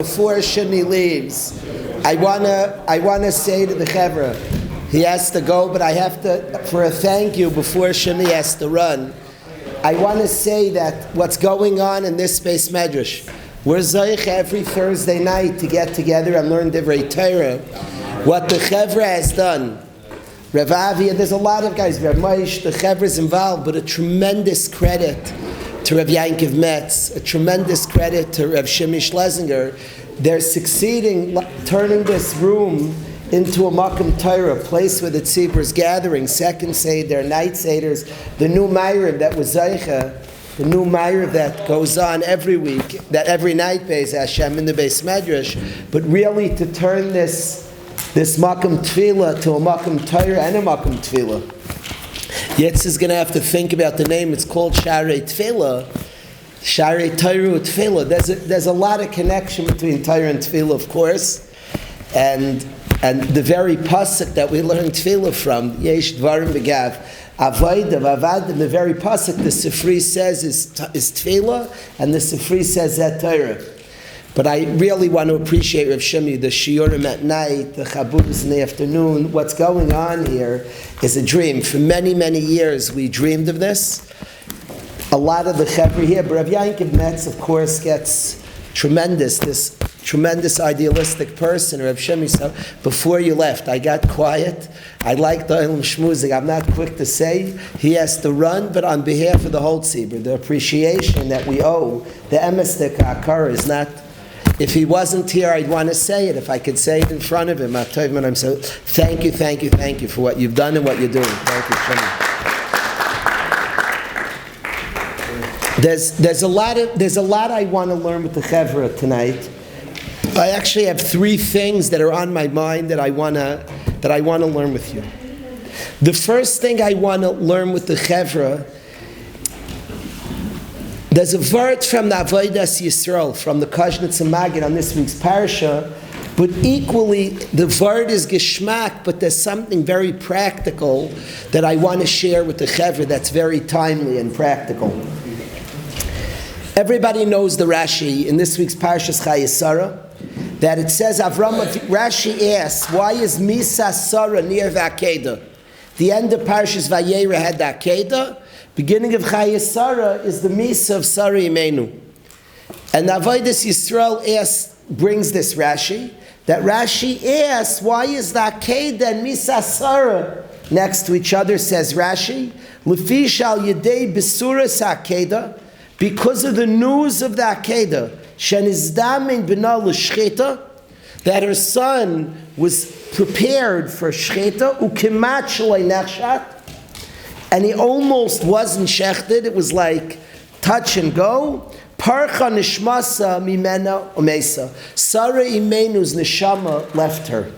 Before Shani leaves, I wanna say to the Chevra, he has to go, but I have to, for a thank you before Shani has to run, I want to say that what's going on in this space medrash, we're zoich every Thursday night to get together and learn Divrei Torah. What the Chevra has done, Rav Avi, and there's a lot of guys, Rav Maish, the Chevra is involved, but a tremendous credit to Rav Yankiv Metz, a tremendous credit to Rav Shimi Schlesinger. They're succeeding turning this room into a Makom Torah, a place where the tzibur gathering, second Seder, night Seders, the new Ma'ariv that was Zaycha, the new Ma'ariv that goes on every week, that every night, Beis Hashem, in the Beis Medrash, but really to turn this Makom Tefillah to a Makom Torah and a Makom Tefillah. Yetz is going to have to think about the name. It's called Sharei Tefillah. Sharei Torah Tefillah. There's a lot of connection between Torah and Tefillah, of course, and the very pasuk that we learn Tefillah from, Yesh Dvarim Begav Avodah Vavadim. The very pasuk the Sifri says is Tefillah, and the Sifri says that Torah. But I really want to appreciate Rav Shimi, the Shiurim at night, the Chabudas in the afternoon. What's going on here is a dream. For many, many years we dreamed of this. A lot of the Chevra here, but Rav Yankiv Metz, of course, gets this tremendous idealistic person, Rav Shimi. So before you left, I got quiet. I like the Ilm Shmuzig. I'm not quick to say he has to run, but on behalf of the whole tzibur, the appreciation that we owe, the emes dekakar is not. If he wasn't here, I'd want to say it. If I could say it in front of him, I'm so thank you for what you've done and what you're doing. Thank you, Shimi. There's a lot I want to learn with the Chevra tonight. I actually have 3 things that are on my mind that I want to learn with you. The first thing I want to learn with the Chevra, there's a word from the Avodas Yisrael, from the Kashnitz and Magid on this week's parasha, but equally the word is geschmack, but there's something very practical that I want to share with the Chevra that's very timely and practical. Everybody knows the Rashi in this week's Parshas Chayei that it says Rashi asks, why is Misa Sarah near the Akedah? The end of Parshas Vayera had the Akedah. Beginning of Chayei is the Misa of Sarah Imenu. And Avodas Yisrael brings this Rashi, that Rashi asks, why is the Akedah and Misa Sarah next to each other, says Rashi, Lefi shal yedei besuras Akedah, because of the news of the Akedah, Shenizdamin b'na l'shcheta, that her son was prepared for shcheta, ukemat shalei nechshat, and he almost wasn't shechted. It was like touch and go. Parcha nishmasa mimena umesa. Sarah Imenu's neshama left her.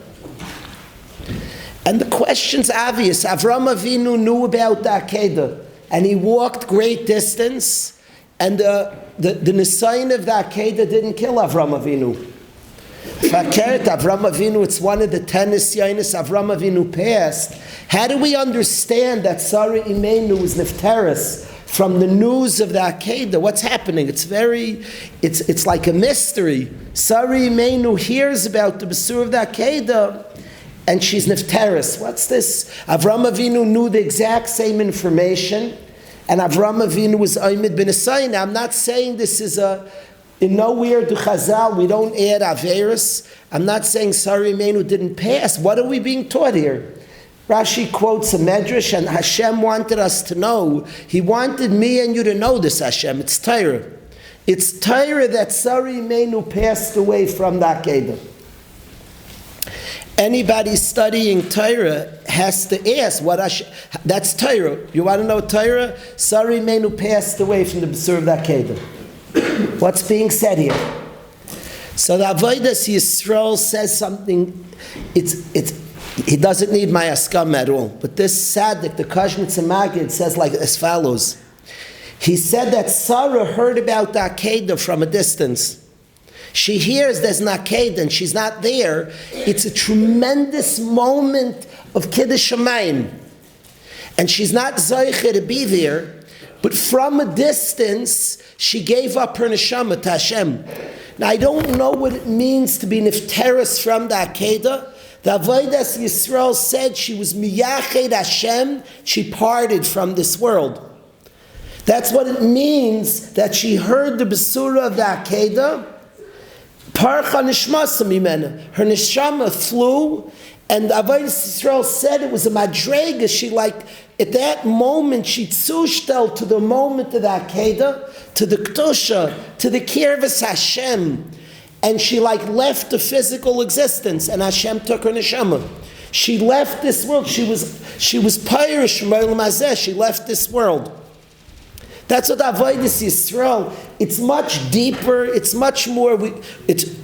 And the question's obvious. Avram Avinu knew about the Akedah, and he walked great distance. And the Nisayin of the Akedah didn't kill Avram Avinu. Fakert Avram Avinu, it's one of the 10 Nisyanis Avram Avinu passed. How do we understand that Sarah Imenu was Nifteris from the news of the Akedah? What's happening? It's like a mystery. Sarah Imenu hears about the Besur of the Akedah, and she's Nifteris. What's this? Avram Avinu knew the exact same information, and Avram Avinu was Oymid ben Esayin. I'm not saying this is in nowhere to Chazal, we don't add Averis. I'm not saying Sarah Imenu didn't pass. What are we being taught here? Rashi quotes a Medrash, and Hashem wanted us to know. He wanted me and you to know this, Hashem. It's Torah. It's Torah that Sarah Imenu passed away from the Akedah. Anybody studying Torah has to ask what that's Torah. You want to know Torah? Sarah Imenu passed away from the Besur of the Akedah. What's being said here? So the Avodas Yisrael says something. He doesn't need my askam at all. But this Sadik, the Kashnitz and Magid, says like as follows. He said that Sarah heard about the Akedah from a distance. She hears there's an Akedah and she's not there. It's a tremendous moment of Kiddush Shamayim. And she's not Zaycha to be there, but from a distance, she gave up her neshama to Hashem. Now, I don't know what it means to be nifteris from the Akedah. The Avodas Yisrael said she was miyached Hashem, she parted from this world. That's what it means that she heard the Besura of the Akedah. Parcha nishmasa mimena. Her neshama flew, and the Avodas Yisrael said it was a madrega. She at that moment, she tzushtel to the moment of the Akedah, to the Kedusha, to the Kirvas Hashem. And she left the physical existence, and Hashem took her neshama. She left this world. She was pirish from Olam Hazeh. She left this world. That's what Avodas Yisrael. It's much deeper. It's much more.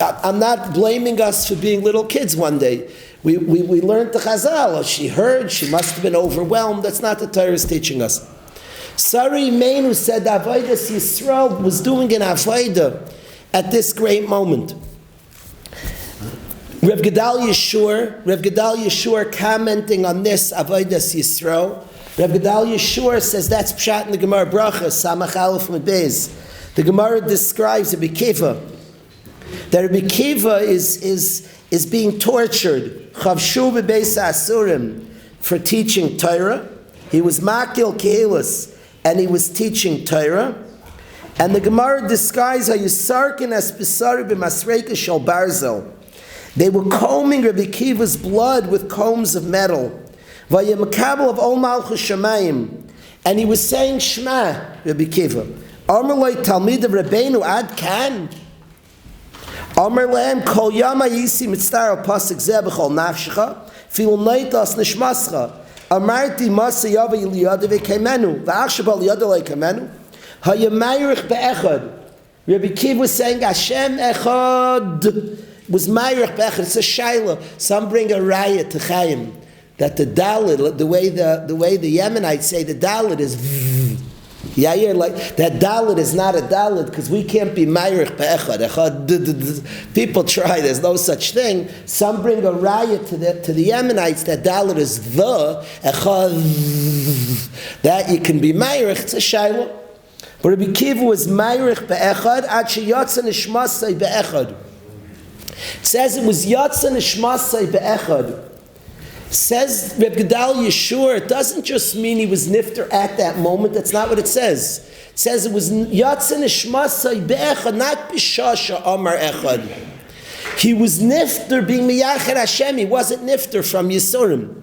I'm not blaming us for being little kids one day. We learned the Chazal. She heard. She must have been overwhelmed. That's not the Torah is teaching us. Sari Meinu said Avodas Yisrael was doing an avodah at this great moment. Rav Gedalia Shur commenting on this Avodas Yisrael. Rav Gedalia Shur says that's pshat in the Gemara Bracha Samach Aleph Mid Beis. The Gemara describes Rabbi Kiva. That Rabbi Kiva is being tortured. Chavshu bebeis asurim for teaching Torah. He was makil keilas and he was teaching Torah. And the Gemara describes how Yisarkin as Pisari b'masreika shel barzel. They were combing Rabbi Kiva's blood with combs of metal. Vayemekabel of Ol Malchus Shemayim. And he was saying Shema, Rabbi Kiva. Amar loy Talmid of Rabbeinu ad kan. Amar lehem kol yama yisi mitztar al pasuk zeh b'chol nafshecha fil noitas nishmascha. Amarti masa yava yiliyada v'keimenu v'achshav al yada le'keimenu. Hayamayirich be'echad. Rabbi Kiva was saying Hashem echad was mayirich be'echad. It's a shaila. Some bring a raya to Chaim that the dalit, the way the Yemenites say the dalit is Yair, that dalit is not a dalit because we can't be mayirich be'echad. Echad. People try. There's no such thing. Some bring a raya to the Yemenites that dalit is the echad, that you can be mayirich. It's a shaila. But Rabbi Kiva was Mayrich be'echad ad sheyatza nishmasai be'echad. It says it was yatza nishmasai be'echad. Says Reb Gedalia Shur, it doesn't just mean he was nifter at that moment. That's not what it says. It says it was yatza nishmasai be'echad, not b'shasha amar echad. He was nifter being miyached Hashem. He wasn't nifter from Yisurim.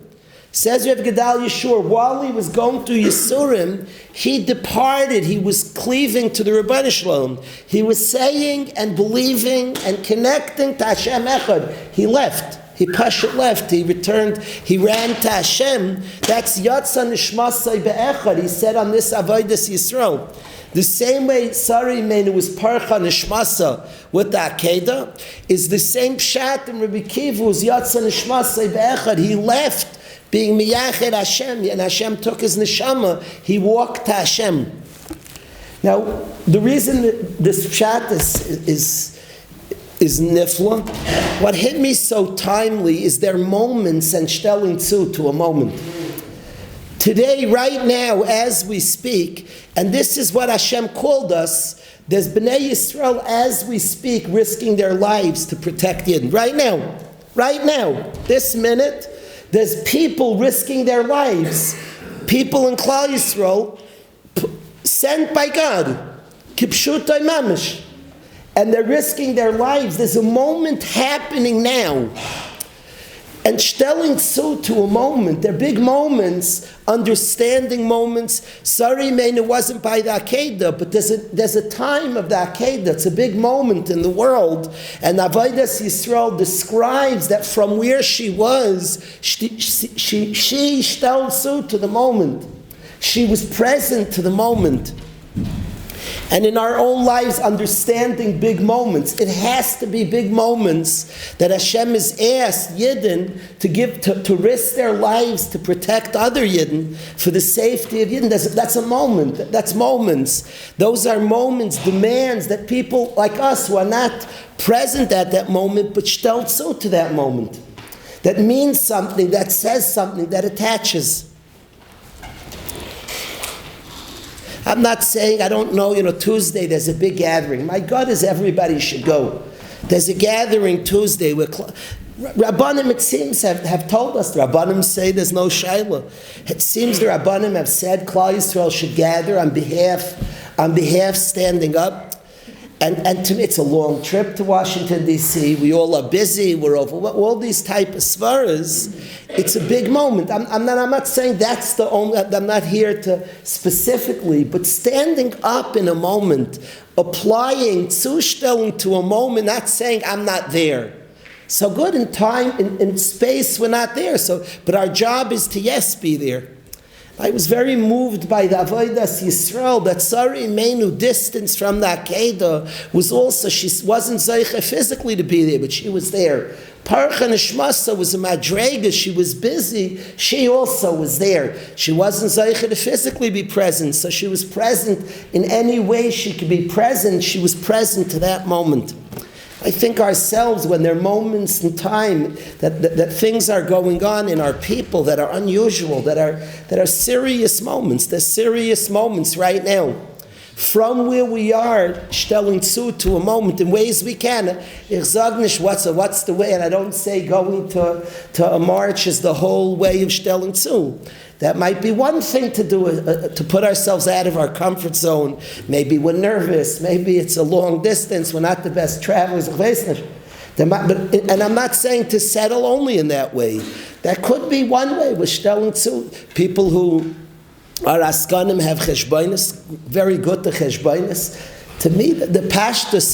Says Rav Gedalia Shur, while he was going through Yisurim, he departed. He was cleaving to the Rebbeinu Shalom. He was saying and believing and connecting to Hashem Echad. He left. He pashat left. He returned. He ran to Hashem. That's Yatza Nishmasai Be'echad. He said on this Avodas Yisrael. The same way Sari Meinu was Parcha Nishmasa with the Akedah, is the same pshat in Rabbi Kiva was Yatza Nishmasai Be'echad. He left being miyached Hashem, and Hashem took his neshama, he walked to Hashem. Now, the reason that this pshat is nifla, what hit me so timely is their moments and shtelling to a moment. Today, right now, as we speak, and this is what Hashem called us, there's Bnei Yisrael, as we speak, risking their lives to protect Yidden. Right now, this minute, there's people risking their lives, people in Klal Yisrael, sent by God, kipshutai mamish, and they're risking their lives. There's a moment happening now, and shtelling tzu to a moment. They're big moments, understanding moments. Sorry, man, it wasn't by the Akedah, but there's a time of the Akedah. It's a big moment in the world, and Avodas Yisrael describes that from where she was, she shtel tzu to the moment. She was present to the moment. And in our own lives, understanding big moments, it has to be big moments that Hashem has asked Yidden to give, to risk their lives to protect other Yidden for the safety of Yidden. That's a moment. That's moments. Those are moments, demands that people like us who are not present at that moment, but shtel tzu to that moment. That means something, that says something, that attaches. I'm not saying, I don't know, Tuesday there's a big gathering. My God is everybody should go. There's a gathering Tuesday where Rabbanim, it seems, have told us. The Rabbanim say there's no Shaila. It seems the Rabbanim have said Klal Yisrael should gather on behalf standing up. And to me, it's a long trip to Washington, D.C. We all are busy. We're over all these type of svaras. It's a big moment. I'm not saying that's the only. I'm not here to specifically, but standing up in a moment, applying zustellung to a moment, not saying I'm not there. So good in time, in space, we're not there. But our job is to be there. I was very moved by the Avodas Yisrael that Sarah Imeinu, distance from the Akedah, was also, she wasn't Zeicha physically to be there, but she was there. Parcha Nishmasa was a madrega, she was busy, she also was there. She wasn't Zeicha to physically be present, so she was present in any way she could be present, she was present to that moment. I think ourselves, when there are moments in time that things are going on in our people that are unusual, that are serious moments. They're serious moments right now. From where we are, stelling to a moment in ways we can. Ich sag nicht what's the way, and I don't say going to a march is the whole way of stelling zu. That might be one thing to do, to put ourselves out of our comfort zone. Maybe we're nervous. Maybe it's a long distance. We're not the best travelers. And I'm not saying to settle only in that way. That could be one way. We're stelling zu. People who are askanim have cheshbonis, very good to cheshbonis. To me, the pashtus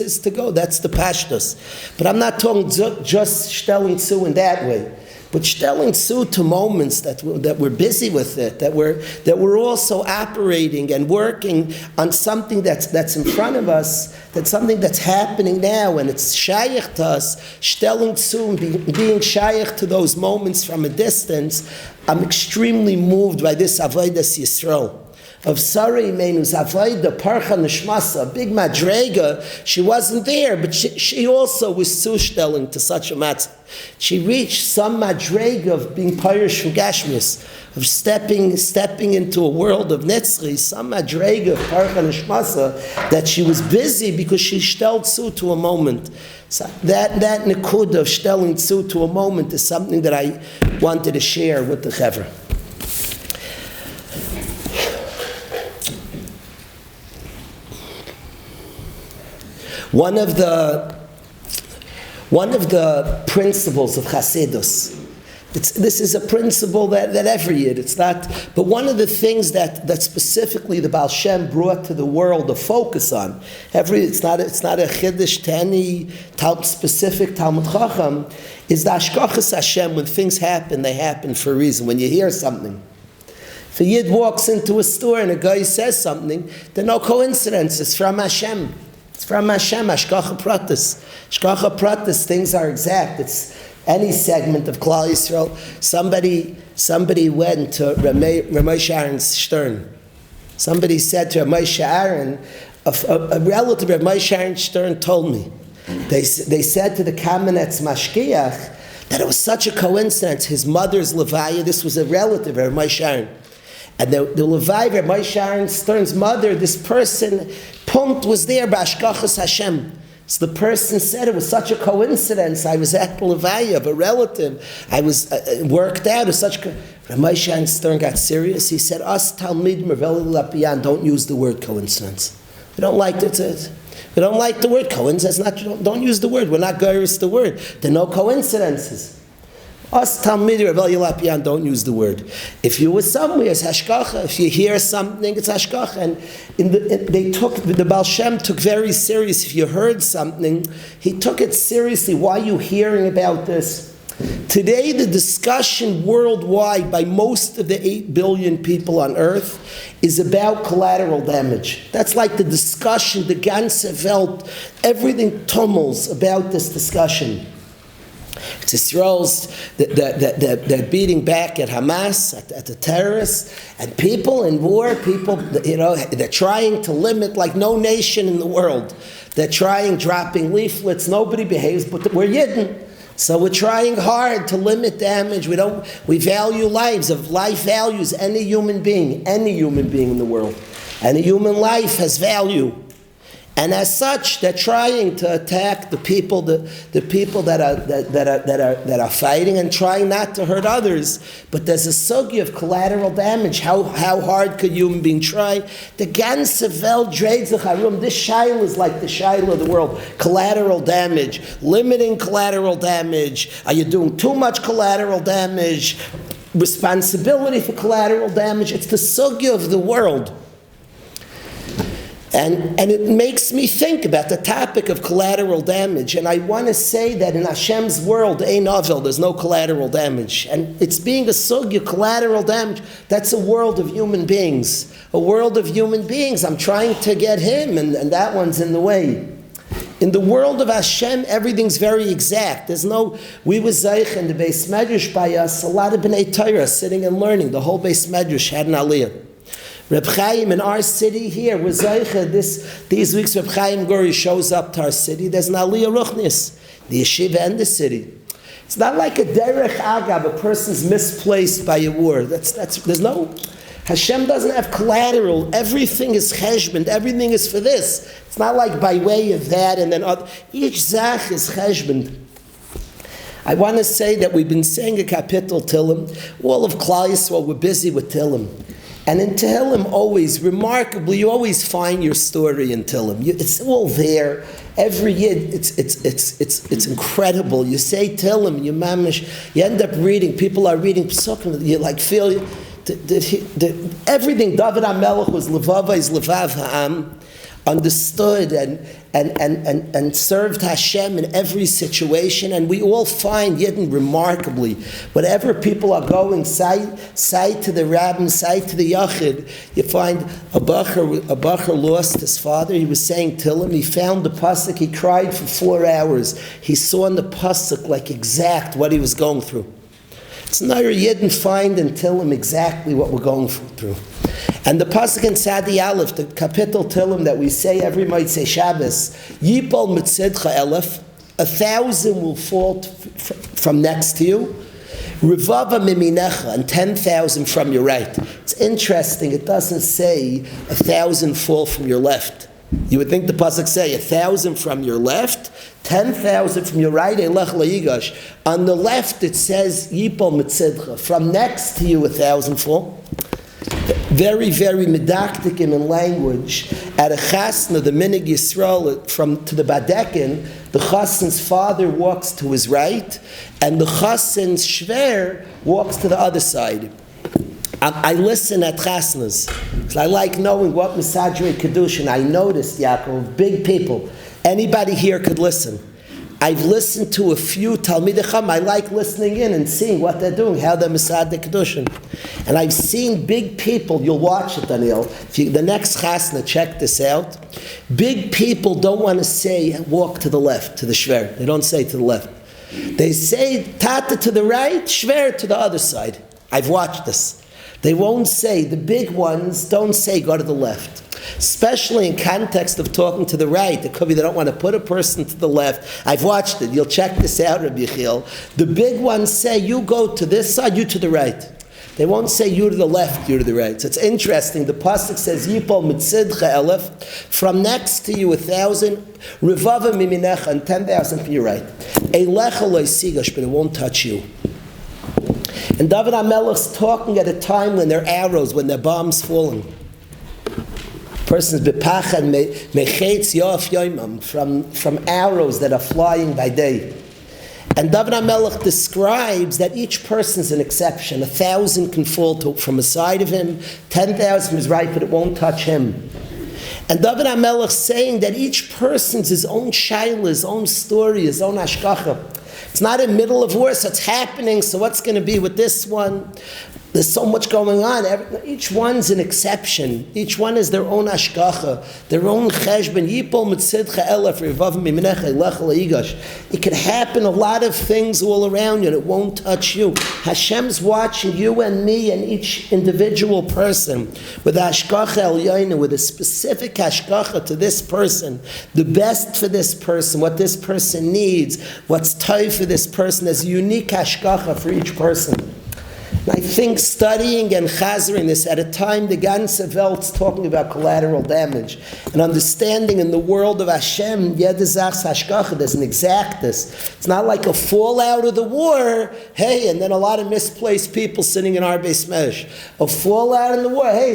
is to go. That's the pashtus. But I'm not talking just stelling zu in that way. But stelling zu to moments that we're busy with it, that we're also operating and working on something that's in front of us, that's something that's happening now, and it's shayach to us. Stelling zu, being shayach to those moments from a distance. I'm extremely moved by this avodas Yisrael. Of Sarah Imenu's Avodah, Parcha Nishmasa, a big madrega, she wasn't there, but she also was zustelling to such a matzah. She reached some madrega of being Parish from Gashmis, of stepping into a world of Netzri, some madrega of Parcha Nishmasa, that she was busy because she stelled zu to a moment. So that nikud of stelling zu to a moment is something that I wanted to share with the Chevra. One of the principles of Hasidus, this is a principle that every year, it's not, but one of the things that specifically the Baal Shem brought to the world a focus on, it's not a chiddush to any specific Talmud Chacham, is the Hashkachas Hashem. When things happen, they happen for a reason. When you hear something, if a Yid walks into a store and a guy says something, there are no coincidences. It's from Hashem. It's from Hashem, Hashkacha Pratis. Hashkacha Pratis, things are exact. It's any segment of Klal Yisrael. Somebody went to Ramesh Aaron's stern. Somebody said to Ramesh Aaron, a relative of Ramesh Aaron Stern told me, they said to the Kamenetz Mashkiach that it was such a coincidence. His mother's Levaya, this was a relative of Ramesh Aaron. And the Levaya of Ramesh Aaron Stern's mother, this person, Punt was there by Hashkachas Hashem. So the person said it was such a coincidence. I was at the Levaya of a relative. I was worked out. It was such Ramesh Aaron Stern got serious. He said, us Talmidim Reveli Lapian don't use the word coincidence. We don't like it. We don't like the word coincidence. Don't use the word. We're not gairis the word. There are no coincidences. Us Talmidei Reveli Lapian don't use the word. If you were somewhere, it's hashkacha. If you hear something, it's hashkacha. And the Baal Shem took very serious. If you heard something, he took it seriously. Why are you hearing about this? Today, the discussion worldwide by most of the 8 billion people on Earth is about collateral damage. That's like the discussion, the ganze Welt, everything tumbles about this discussion. It's Israel's, they're beating back at Hamas, at the terrorists, and people in war, they're trying to limit like no nation in the world. They're dropping leaflets, nobody behaves, but we're Yidden. So we're trying hard to limit damage. We value lives. Of life values any human being in the world. Any human life has value. And as such, they're trying to attack the people that are fighting, and trying not to hurt others. But there's a sugya of collateral damage. How hard could human being try? The ganze Welt dreht sich herum. This shaila is like the shaila of the world. Collateral damage, limiting collateral damage. Are you doing too much collateral damage? Responsibility for collateral damage. It's the sugya of the world. And it makes me think about the topic of collateral damage. And I want to say that in Hashem's world, ein avel, there's no collateral damage. And it's being a sugya, collateral damage. That's a world of human beings. A world of human beings. I'm trying to get him, and that one's in the way. In the world of Hashem, everything's very exact. There's no, we were Zeich in the Beis Medrash by us, a lot of B'nai Torah sitting and learning. The whole Beis Medrash had an aliyah. Reb Chaim in our city here, we're Zeicha, these weeks Reb Chaim Guri shows up to our city, there's an aliyah ruchnis, the yeshiva and the city. It's not like a derech agab, a person's misplaced by a war. There's no, Hashem doesn't have collateral. Everything is cheshbon. Everything is for this. It's not like by way of that and then other. Each zach is cheshbon. I want to say that we've been saying a kapitel Tillim. All of Klal Yisrael, we're busy with Tillim. And in Tehillim, always, remarkably, you always find your story in Tehillim. It's all there. Every year, it's incredible. You say Tehillim, you mamish, you end up reading, people are reading Psukim, you like feel, everything, David HaMelech was Levava is Levav Ha'am, understood and served Hashem in every situation, and we all find Yidden remarkably. Whatever people are going, side to the Rabbin, side to the Yachid, you find a Bacher lost his father. He was saying Tillim, he found the pasuk, he cried for 4 hours. He saw in the pasuk like exact what he was going through. It's not a Yidden find and Tillim exactly what we're going through. And the pasuk in Sadi Aleph, the kapitel Tillim that we say every Motzei Shabbos, Yipol mitzidcha elef, 1,000 will fall from next to you, Rivava miminecha, and 10,000 from your right. It's interesting, it doesn't say 1,000 fall from your left. You would think the pasuk say 1,000 from your left, 10,000 from your right. Elech layigash. On the left it says Yipol mitzidcha. From next to you 1,000 fall. Very, very medactic in language. At a chasna, the Minig Yisrael, to the Badekin, the chassan's father walks to his right, and the chassan's shver walks to the other side. I listen at chasnas, because I like knowing what Misadrei Kedushin. I noticed, Yaakov, big people. Anybody here could listen. I've listened to a few Talmidei Chacham. I like listening in and seeing what they're doing, how they're Misadrei Kedushin. And I've seen big people, you'll watch it, Daniel. The next chasna, check this out. Big people don't want to say, walk to the left, to the shver. They don't say to the left. They say, tata to the right, shver to the other side. I've watched this. They won't say, the big ones don't say go to the left. Especially in context of talking to the right. It could be they don't want to put a person to the left. I've watched it. You'll check this out, Rabbi Yechiel. The big ones say, you go to this side, you to the right. They won't say you to the left, you to the right. So it's interesting. The pasuk says, Yipol mitzidcha elef, from next to you 1,000, Rivava miminecha, and 10,000 from your right. Eilecha lo yisigash, but it won't touch you. And David HaMelech's talking at a time when there are arrows, when there are bombs falling. Person's bepachad mechetz yof yoimam, from arrows that are flying by day. And David HaMelech describes that each person's an exception. 1,000 can fall from a side of him, 10,000 from his right, but it won't touch him. And David HaMelech saying that each person's his own shaila, his own story, his own hashgacha. It's not in the middle of war, so it's happening, so what's going to be with this one? There's so much going on. Each one's an exception. Each one is their own hashgacha, their own cheshbon. Yipol mitzidcha elef rivav miminecha elech layigash. It could happen a lot of things all around you, and it won't touch you. Hashem's watching you and me and each individual person with hashgacha elyoina, with a specific hashgacha to this person, the best for this person, what this person needs, what's tough for this person. There's a unique hashgacha for each person. And I think studying and chazering this at a time the ganze Welt's talking about collateral damage and understanding in the world of Hashem, jede Sach's hashgacha, there's an exactness. It's not like a fallout of the war, hey, and then a lot of misplaced people sitting in our beis medrash. A fallout in the war, hey,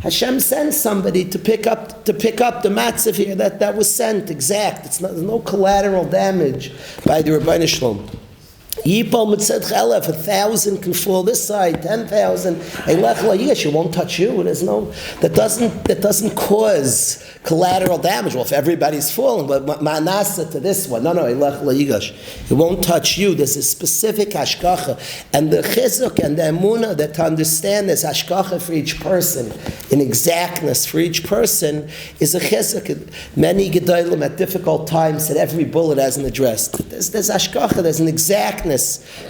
Hashem sends somebody to pick up the matzav here that was sent, exact. There's no collateral damage by the Rabbi Shalom. Yipol mitzad chelef, 1,000 can fall this side, 10,000. Yes, you won't touch you. There's no that doesn't cause collateral damage. Well, if everybody's falling, but ma'anasa to this one, no, it won't touch you. There's a specific hashgacha, and the chizuk and the emunah that to understand there's hashgacha for each person, in exactness for each person is a chizuk. Many gedolim at difficult times said every bullet has an address. There's hashgacha. There's an exactness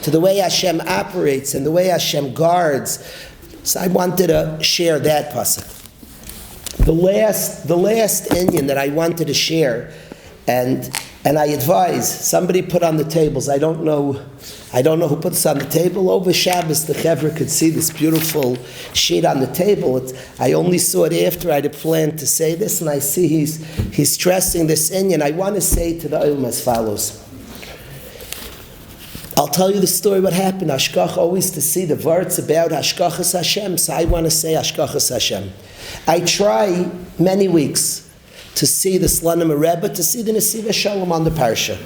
to the way Hashem operates and the way Hashem guards. So I wanted to share that pasuk. The last Indian that I wanted to share, and I advise somebody put on the tables. I don't know who put this on the table. Over Shabbos, the Chevra could see this beautiful sheet on the table. I only saw it after I had planned to say this, and I see he's stressing this Indian. I want to say to the Olam as follows. I'll tell you the story what happened. Hashgacha, always to see the words about Hashgachas Hashem, so I want to say Hashgachas Hashem. I try many weeks to see the Slanim Rebbe, to see the Nesiva Shalom on the Parsha.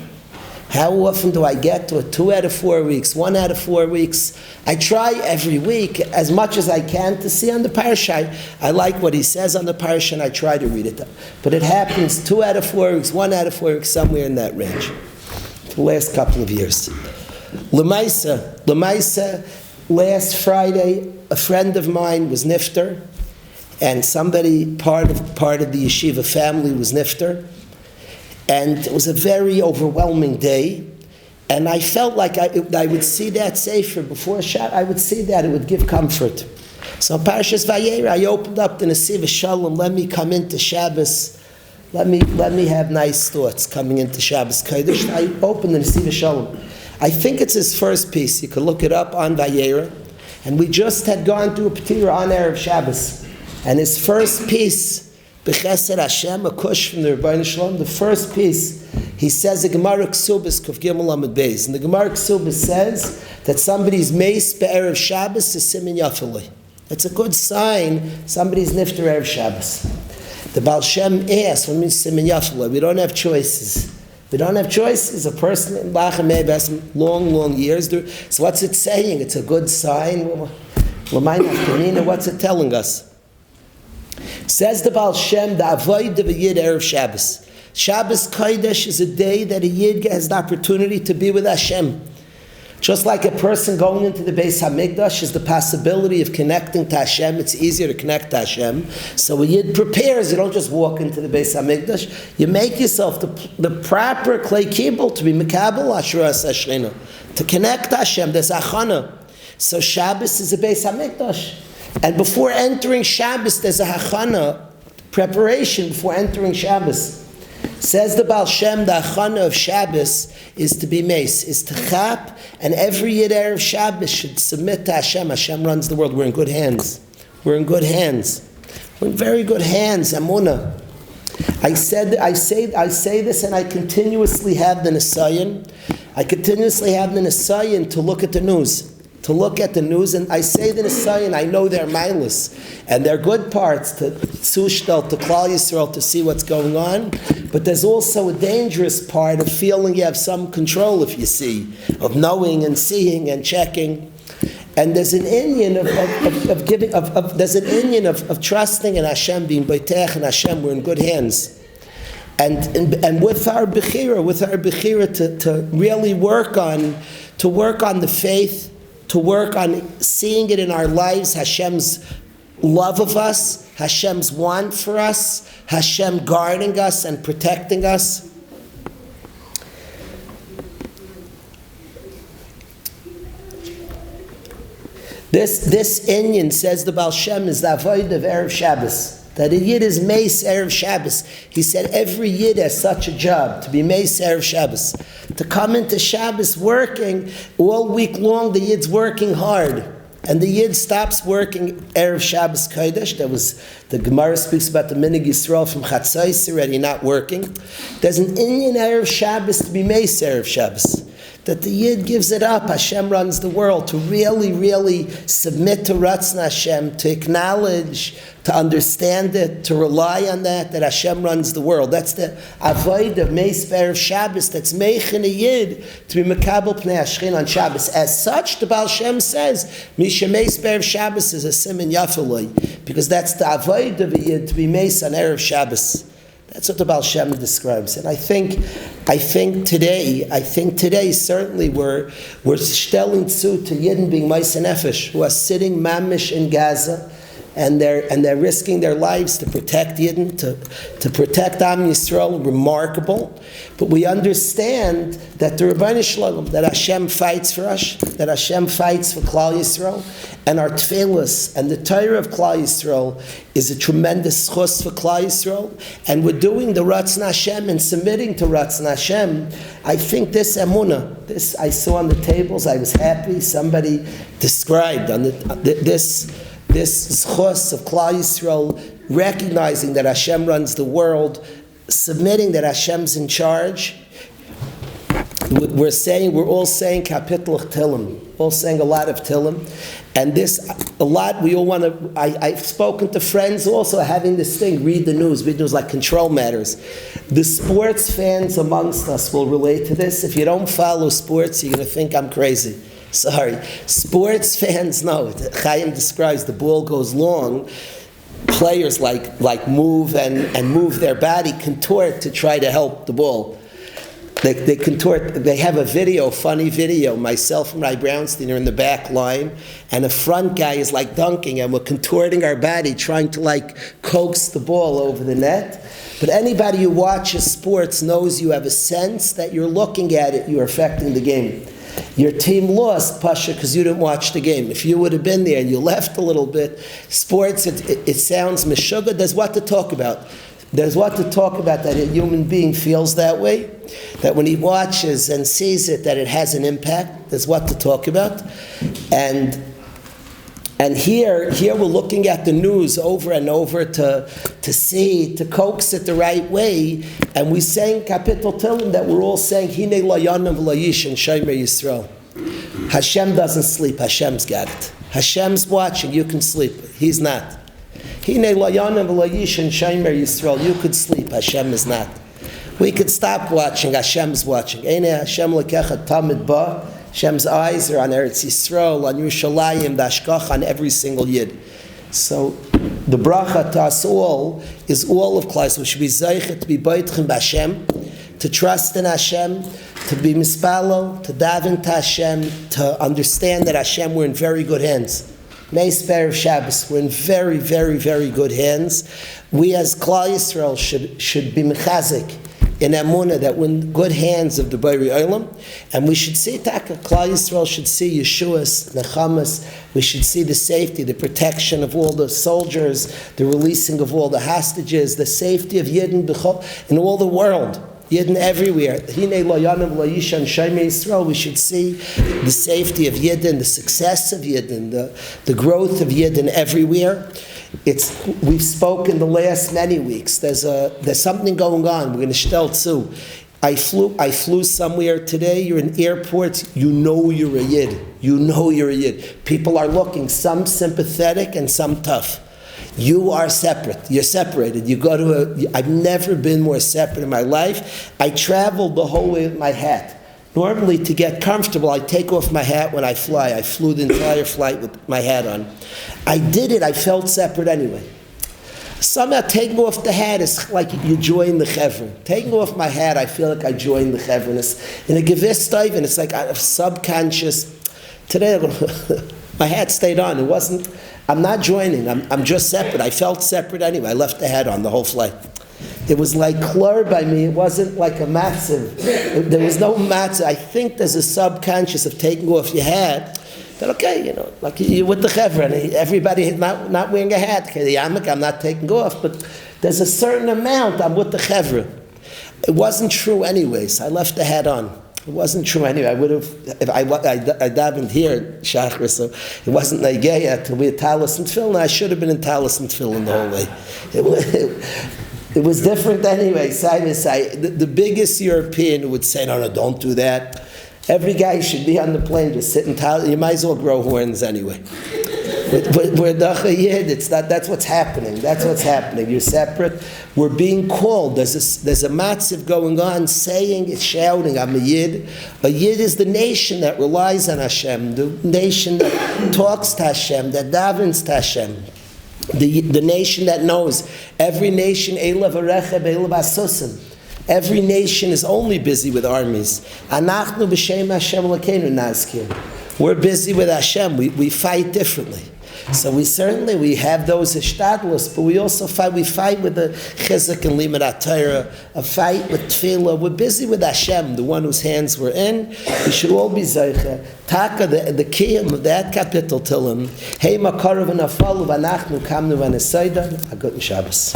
How often do I get to it? 2 out of 4 weeks, 1 out of 4 weeks. I try every week as much as I can to see on the Parsha. I like what he says on the Parsha and I try to read it. But it happens 2 out of 4 weeks, 1 out of 4 weeks, somewhere in that range. The last couple of years. Lemaisa, last Friday, a friend of mine was nifter, and somebody, part of the yeshiva family was nifter, and it was a very overwhelming day, and I felt like I would see that sefer before Shabbat. I would see that, it would give comfort. So Parshas Vayera, I opened up the Nesiva Shalom, let me come into Shabbos, let me have nice thoughts coming into Shabbos Kodesh. I opened the Nesiva Shalom. I think it's his first piece. You can look it up on Vayera. And we just had gone through a Petira on Erev Shabbos. And his first piece, B'chesed Hashem, a kush from the Rabbi Shalom, the first piece, he says, the Gemara Ksubis, Kuf Gimel Amud Beis. And the Gemara Ksubis says that somebody's meis be'erev Shabbos is Simin Yafalei. It's a good sign somebody's nifter Erev Shabbos. The Baal Shem asks, what means Simin Yafalei? We don't have choices. We don't have choices. A person in Lachem has long years. So what's it saying? It's a good sign. What's it telling us? Says the Baal Shem, the avoid of a Yid Erev Shabbos. Shabbos Kodesh is a day that a Yid has the opportunity to be with Hashem. Just like a person going into the Beis HaMikdash is the possibility of connecting to Hashem. It's easier to connect to Hashem. So a Yid prepares. You don't just walk into the Beis HaMikdash. You make yourself the proper clay kibble to be Mekabel Ashuras Hashrina. To connect to Hashem. There's Achana. So Shabbos is a Beis HaMikdash. And before entering Shabbos, there's a Hachana, preparation before entering Shabbos. Says the Baal Shem, the Achana of Shabbos is to be mace, is to chap, and every Yid Erev Shabbos should submit to Hashem. Hashem runs the world. We're in good hands. We're in good hands. We're in very good hands. Amunah. I say this, and I continuously have the Nisayan. I continuously have the Nisayan to look at the news. To look at the news, and I say the Nisayan, I know they're mindless, and they're good parts to Tzushtel, to Klal Yisrael, to see what's going on, but there's also a dangerous part of feeling you have some control, if you see, of knowing and seeing and checking. And there's an Indian of giving, there's an Indian of trusting in Hashem, being Baitech and Hashem, we're in good hands. And with our Bechira, to really work on the faith, to work on seeing it in our lives, Hashem's love of us, Hashem's want for us, Hashem guarding us and protecting us. This Indian, says the Baal Shem, is the avoid of Erev Shabbos. That a Yid is meis Erev Shabbos. He said every Yid has such a job, to be meis Erev Shabbos. To come into Shabbos working, all week long the Yid's working hard. And the Yid stops working Erev Shabbos Kodesh. The Gemara speaks about the Minig Yisrael from Chatzos already not working. There's an Inyan Erev Shabbos to be Meis Erev Shabbos. That the Yid gives it up. Hashem runs the world. To really, really submit to Ratzon Hashem, to acknowledge, to understand it, to rely on that Hashem runs the world. That's the avoid of Meis Erev Shabbos. That's Meichin a Yid to be Mekabel Pnei Hashchin on Shabbos. As such, the Baal Shem says, Misha Meis Erev Shabbos is a Siman Yafaloi, because that's the avoid of a Yid to be Meis on Erev Shabbos. That's what the Baal Shem describes, and I think today certainly we're stelling zu to Yidden being Ma'aseh Nefesh, who are sitting mamish in Gaza, and they're risking their lives to protect Yidden, to protect Am Yisrael. Remarkable, but we understand that the Rebbeinu Shalom, that Hashem fights for us, that Hashem fights for Klal Yisrael, and our tefillos and the Torah of Klal Yisrael is a tremendous chus for Klal Yisrael, and we're doing the Ratzon Hashem and submitting to Ratzon Hashem. I think this emunah, this I saw on the tables, I was happy. Somebody described on this chus of Klal Yisrael, recognizing that Hashem runs the world, submitting that Hashem's in charge. We're all saying kapitel Tehillim, all saying a lot of Tehillim, and we all want to. I've spoken to friends also having this thing, read the news like control matters. The sports fans amongst us will relate to this. If you don't follow sports, you're going to think I'm crazy. Sorry. Sports fans know. Chaim describes the ball goes long. Players like move and move their body, contort to try to help the ball. They contort. They have a funny video. Myself and Rabbi Brownstein are in the back line, and a front guy is like dunking, and we're contorting our body, trying to coax the ball over the net. But anybody who watches sports knows you have a sense that you're looking at it, you're affecting the game. Your team lost, Pasha, because you didn't watch the game. If you would have been there and you left a little bit, sports, it sounds meshuggah. There's what to talk about. There's what to talk about that a human being feels that way, that when he watches and sees it, that it has an impact. There's what to talk about. And here we're looking at the news over and over to coax it the right way. And we're saying kapitel Tehillim, that we're all saying Hinei lo yanam v'lo yishen shomer Yisrael. Hashem doesn't sleep. Hashem's got it. Hashem's watching. You can sleep. He's not. Hinei lo yanam v'lo yishen shomer Yisrael. You could sleep. Hashem is not. We could stop watching. Hashem's watching. Einei Hashem lekecha tamid ba. Hashem's eyes are on Eretz Yisrael, on Yerushalayim, the Hashgach on every single Yid. So the bracha to us all is all of Klal Yisrael. We should be zeichet to be boitchim b'Hashem, to trust in Hashem, to be mispalo, to daven to Hashem, to understand that Hashem, we're in very good hands. Meis Erev Shabbos, we're in very, very, very good hands. We as Klal Yisrael should be mechazik in Amunah, that we're in good hands of the Bari Olam, and we should see Taka. Klal Yisrael should see Yeshua's, Nechamas. We should see the safety, the protection of all the soldiers, the releasing of all the hostages, the safety of Yidden in all the world. Yidden everywhere. Hinei lo yanam lo yishan shomer Yisrael. We should see the safety of Yidden, the success of Yidden, the growth of Yidden everywhere. We've spoken the last many weeks. There's something going on. We're going to shtel too. I flew somewhere today. You're in airports. You know you're a Yid. You know you're a Yid. People are looking. Some sympathetic and some tough. You are separate. You're separated. You go to I've never been more separate in my life. I traveled the whole way with my hat. Normally, to get comfortable, I take off my hat when I fly. I flew the entire flight with my hat on. I did it. I felt separate anyway. Somehow, taking off the hat is like you join the chevron. Taking off my hat, I feel like I joined the chevron. In a gewiss dive, and it's like a subconscious. Today, my hat stayed on. It wasn't. I'm not joining. I'm just separate. I felt separate anyway. I left the hat on the whole flight. It was like clear by me. It wasn't like a matziv. There was no matziv. I think there's a subconscious of taking off your hat. That okay, like you're with the chevron. Everybody not wearing a hat. Okay, the yamak, I'm not taking off, but there's a certain amount. I'm with the chevron. It wasn't true anyways. I left the hat on. It wasn't true anyway. I would have, if I davened here, Shachar, so it wasn't Nageya till we had Talis and Tefillin. I should have been in Talis and Tefillin the whole way. It was different anyway, side by side. The biggest European would say, no, don't do that. Every guy should be on the plane, just sit in Talis. You might as well grow horns anyway. We're Dacha Yid, it's not, that's what's happening. That's what's happening. You're separate. We're being called. There's a matziv going on, saying, it's shouting, I'm a Yid. A Yid is the nation that relies on Hashem, the nation that talks to Hashem, that davens to Hashem. The nation that knows. Every nation, Eilav Arecheb, Eilav Asusim. Every nation is only busy with armies. Anachnu b'shem Hashem Elokeinu nazkir. We're busy with Hashem. We fight differently. So we have those ishtadlus, but we also fight. We fight with the chizuk and limud HaTorah, a fight with tefillah. We're busy with Hashem, the one whose hands we're in. We should all be zeicha. Taka, the kiyum of that kapitel till him. Hey makarav and afalu v'anachnu kamnu v'nesaydan. A good Shabbos.